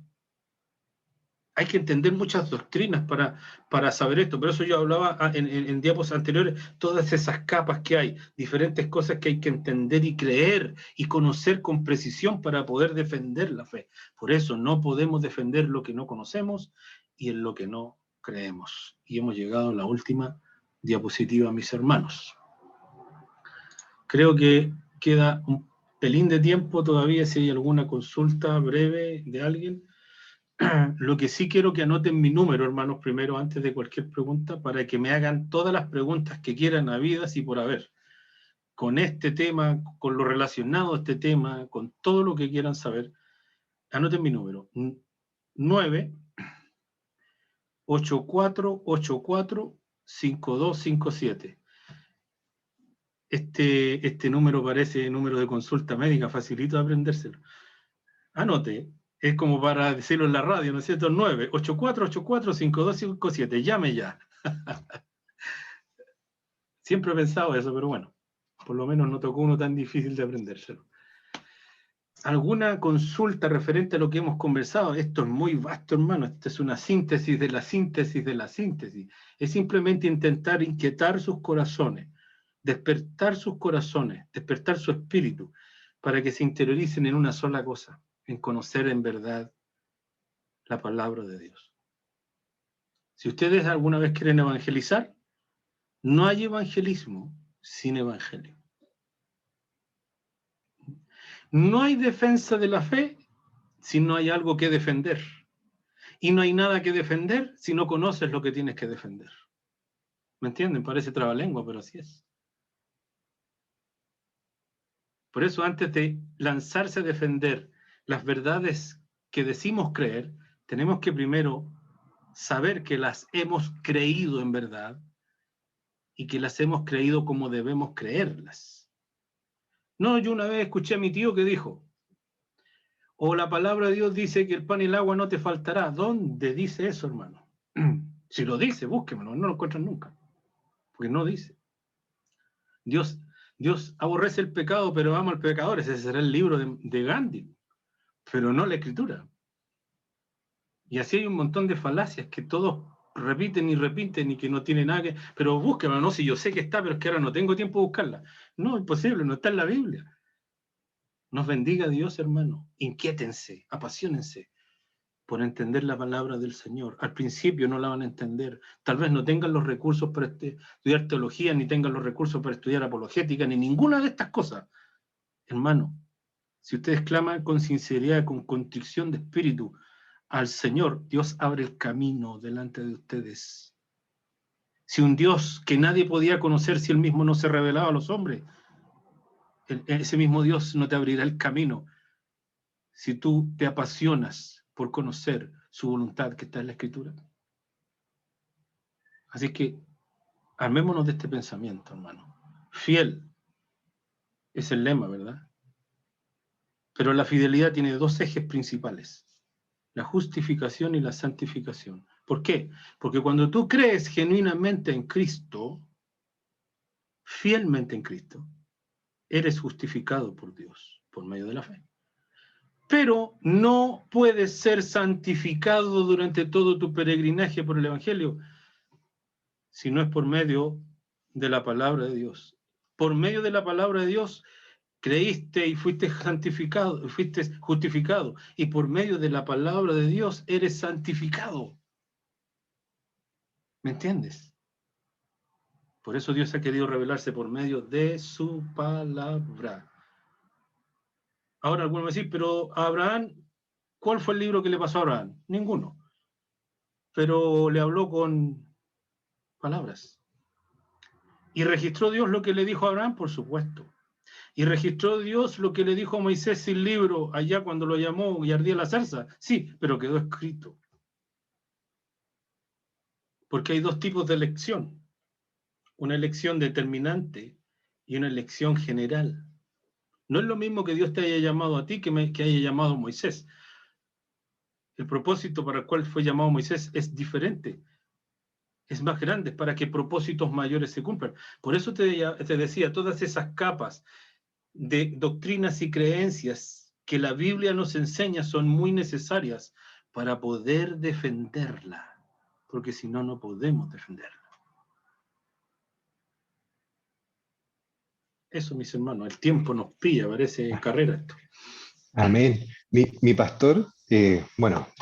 Hay que entender muchas doctrinas para saber esto. Por eso yo hablaba en diapos anteriores, todas esas capas que hay, diferentes cosas que hay que entender y creer y conocer con precisión para poder defender la fe. Por eso no podemos defender lo que no conocemos y en lo que no creemos. Y hemos llegado a la última diapositiva, mis hermanos. Creo que queda un pelín de tiempo todavía, si hay alguna consulta breve de alguien. Lo que sí quiero que anoten mi número, hermanos, primero, antes de cualquier pregunta, para que me hagan todas las preguntas que quieran, habidas y por haber, con este tema, con lo relacionado a este tema, con todo lo que quieran saber. Anoten mi número, 9-8484-5257. Este número parece número de consulta médica, facilito de aprendérselo. Anote. Es como para decirlo en la radio, ¿no es cierto? 9-8484-5257. Llame ya. Siempre he pensado eso, pero bueno, por lo menos no tocó uno tan difícil de aprendérselo. ¿Alguna consulta referente a lo que hemos conversado? Esto es muy vasto, hermano. Esto es una síntesis de la síntesis de la síntesis. Es simplemente intentar inquietar sus corazones, despertar sus corazones, despertar su espíritu, para que se interioricen en una sola cosa, en conocer en verdad la palabra de Dios. Si ustedes alguna vez quieren evangelizar, no hay evangelismo sin evangelio. No hay defensa de la fe si no hay algo que defender. Y no hay nada que defender si no conoces lo que tienes que defender. ¿Me entienden? Parece trabalengua, pero así es. Por eso, antes de lanzarse a defender las verdades que decimos creer, tenemos que primero saber que las hemos creído en verdad y que las hemos creído como debemos creerlas. No, yo una vez escuché a mi tío que dijo, o la palabra de Dios dice que el pan y el agua no te faltará. ¿Dónde dice eso, hermano? Si lo dice, búsquemelo, no lo encuentran nunca. Porque no dice. Dios aborrece el pecado, pero ama al pecador. Ese será el libro de Gandhi, pero no la Escritura. Y así hay un montón de falacias que todos repiten y que no tienen nada que... Pero búsquemelo, no, si yo sé que está, pero es que ahora no tengo tiempo de buscarla. No, imposible, no está en la Biblia. Nos bendiga Dios, hermano. Inquiétense, apasionense por entender la palabra del Señor. Al principio no la van a entender. Tal vez no tengan los recursos para estudiar teología, ni tengan los recursos para estudiar apologética, ni ninguna de estas cosas. Hermano, si ustedes claman con sinceridad, con contrición de espíritu al Señor, Dios abre el camino delante de ustedes. Si un Dios que nadie podía conocer si él mismo no se revelaba a los hombres, ese mismo Dios no te abrirá el camino si tú te apasionas por conocer su voluntad que está en la Escritura. Así que armémonos de este pensamiento, hermano. Fiel es el lema, ¿verdad? Pero la fidelidad tiene dos ejes principales: la justificación y la santificación. ¿Por qué? Porque cuando tú crees genuinamente en Cristo, fielmente en Cristo, eres justificado por Dios por medio de la fe. Pero no puedes ser santificado durante todo tu peregrinaje por el Evangelio si no es por medio de la palabra de Dios. Por medio de la palabra de Dios creíste y fuiste santificado, fuiste justificado, y por medio de la palabra de Dios eres santificado. ¿Me entiendes? Por eso Dios ha querido revelarse por medio de su palabra. Ahora algunos me dicen, pero a Abraham, ¿cuál fue el libro que le pasó a Abraham? Ninguno. Pero le habló con palabras. ¿Y registró Dios lo que le dijo a Abraham? Por supuesto. ¿Y registró Dios lo que le dijo a Moisés sin libro allá cuando lo llamó y ardía la zarza? Sí, pero quedó escrito. Porque hay dos tipos de elección. Una elección determinante y una elección general. No es lo mismo que Dios te haya llamado a ti que haya llamado a Moisés. El propósito para el cual fue llamado Moisés es diferente. Es más grande, para que propósitos mayores se cumplan. Por eso te decía, todas esas capas de doctrinas y creencias que la Biblia nos enseña son muy necesarias para poder defenderla, porque si no, no podemos defenderla. Eso, mis hermanos, el tiempo nos pilla, parece carrera esto. Amén. Mi pastor, bueno,